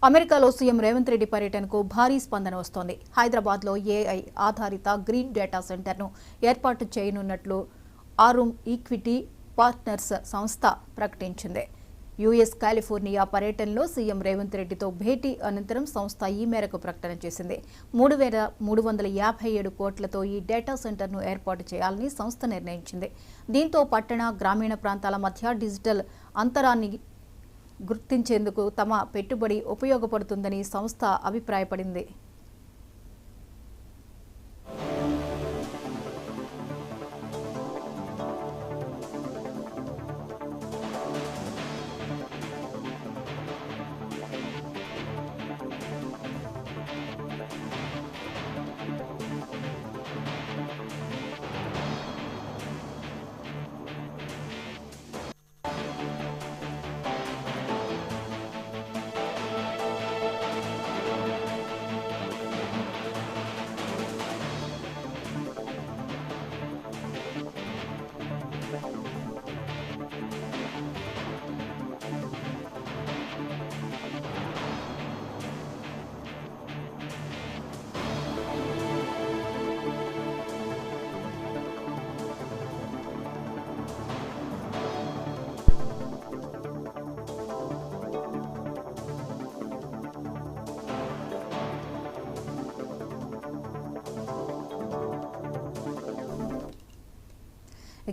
అమెరికాలో సీఎం రేవంత్ రెడ్డి పర్యటనకు భారీ స్పందన వస్తోంది. హైదరాబాద్లో ఏఐ ఆధారిత గ్రీన్ డేటా సెంటర్ను ఏర్పాటు చేయనున్నట్లు ఆరూమ్ ఈక్విటీ పార్ట్నర్స్ సంస్థ ప్రకటించింది. యుఎస్ కాలిఫోర్నియా పర్యటనలో సీఎం రేవంత్ రెడ్డితో భేటీ అనంతరం సంస్థ ఈ మేరకు ప్రకటన చేసింది. 3,357 కోట్లతో ఈ డేటా సెంటర్ను ఏర్పాటు చేయాలని సంస్థ నిర్ణయించింది. దీంతో పట్టణ, గ్రామీణ ప్రాంతాల మధ్య డిజిటల్ అంతరాన్ని గుర్తించేందుకు తమ పెట్టుబడి ఉపయోగపడుతుందని సంస్థ అభిప్రాయపడింది.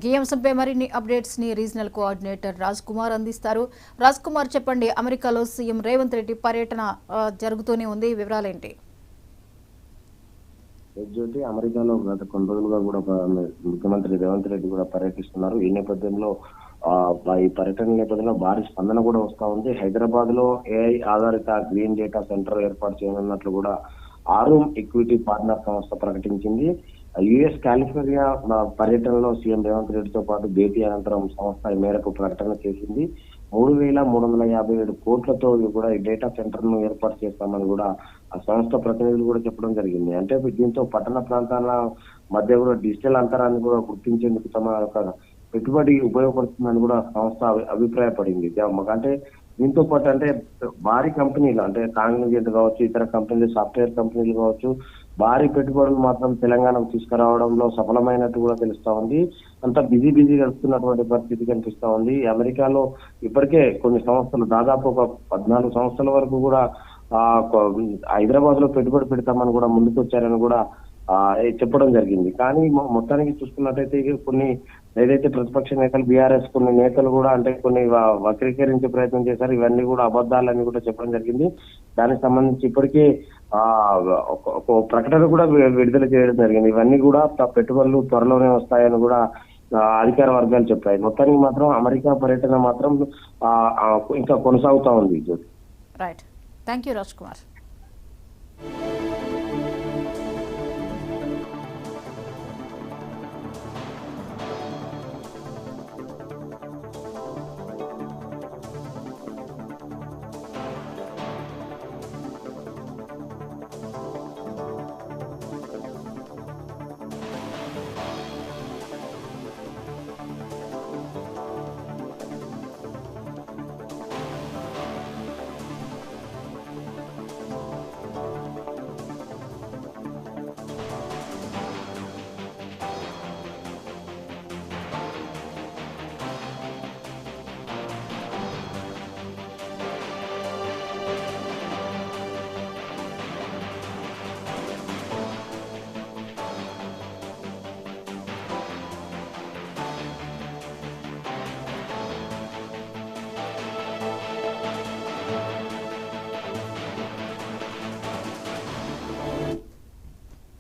ఈ అంశంపై మరిన్ని అప్డేట్స్ ని రీజనల్ కోఆర్డినేటర్ రాజ్ కుమార్ అందిస్తారు. రాజ్ కుమార్, చెప్పండి, అమెరికాలో సీఎం రేవంత్ రెడ్డి పర్యటన జరుగుతూనే ఉంది, వివరాలేంటి? అమెరికాలో గత కొన్ని రోజులుగా కూడా ముఖ్యమంత్రి రేవంత్ రెడ్డి కూడా పర్యటిస్తున్నారు. ఈ నేపథ్యంలో ఈ పర్యటన నేపథ్యంలో భారీ స్పందన కూడా వస్తా ఉంది. హైదరాబాద్ లో ఏఐ ఆధారిత గ్రీన్ డేటా సెంటర్ ఏర్పాటు చేయనున్నట్లు కూడా ఆరూమ్ ఈక్విటీ పార్ట్నర్ సంస్థ ప్రకటించింది. యుఎస్ కాలిఫోర్నియా పర్యటనలో సీఎం రేవంత్ రెడ్డితో పాటు భేటీ అనంతరం సంస్థ ఈ మేరకు ప్రకటన చేసింది. 3,357 కోట్లతో కూడా ఈ డేటా సెంటర్ ను ఏర్పాటు చేస్తామని కూడా ఆ సంస్థ ప్రతినిధులు కూడా చెప్పడం జరిగింది. అంటే దీంతో పట్టణ ప్రాంతాల మధ్య కూడా డిజిటల్ అంతరాన్ని కూడా గుర్తించేందుకు తమ యొక్క పెట్టుబడి ఉపయోగపడుతుందని కూడా సంస్థ అభిప్రాయపడింది. అంటే దీంతో పాటు అంటే భారీ కంపెనీలు అంటే కాంగ్రెస్ కావచ్చు, ఇతర కంపెనీలు, సాఫ్ట్వేర్ కంపెనీలు కావచ్చు, భారీ పెట్టుబడులు మాత్రం తెలంగాణకు తీసుకురావడంలో సఫలమైనట్టు కూడా తెలుస్తా ఉంది. అంత బిజీ గడుస్తున్నటువంటి పరిస్థితి కనిపిస్తా ఉంది. అమెరికాలో ఇప్పటికే కొన్ని సంస్థలు దాదాపు ఒక 14 సంస్థల వరకు కూడా హైదరాబాద్ లో పెట్టుబడి పెడతామని కూడా ముందుకు వచ్చారని కూడా చెప్పడం జరిగింది. కానీ మొత్తానికి చూసుకున్నట్టయితే కొన్ని ఏదైతే ప్రతిపక్ష నేతలు బీఆర్ఎస్ కొన్ని నేతలు కూడా అంటే కొన్ని వక్రీకరించే ప్రయత్నం చేశారు. ఇవన్నీ కూడా అబద్ధాలని కూడా చెప్పడం జరిగింది. దానికి సంబంధించి ఇప్పటికే ఒక ప్రకటన కూడా విడుదల చేయడం జరిగింది. ఇవన్నీ కూడా పెట్టుబడులు త్వరలోనే వస్తాయని కూడా అధికార వర్గాలు చెప్పాయి. మొత్తానికి మాత్రం అమెరికా పర్యటన మాత్రం ఇంకా కొనసాగుతా ఉంది. Right, thank you Raj Kumar.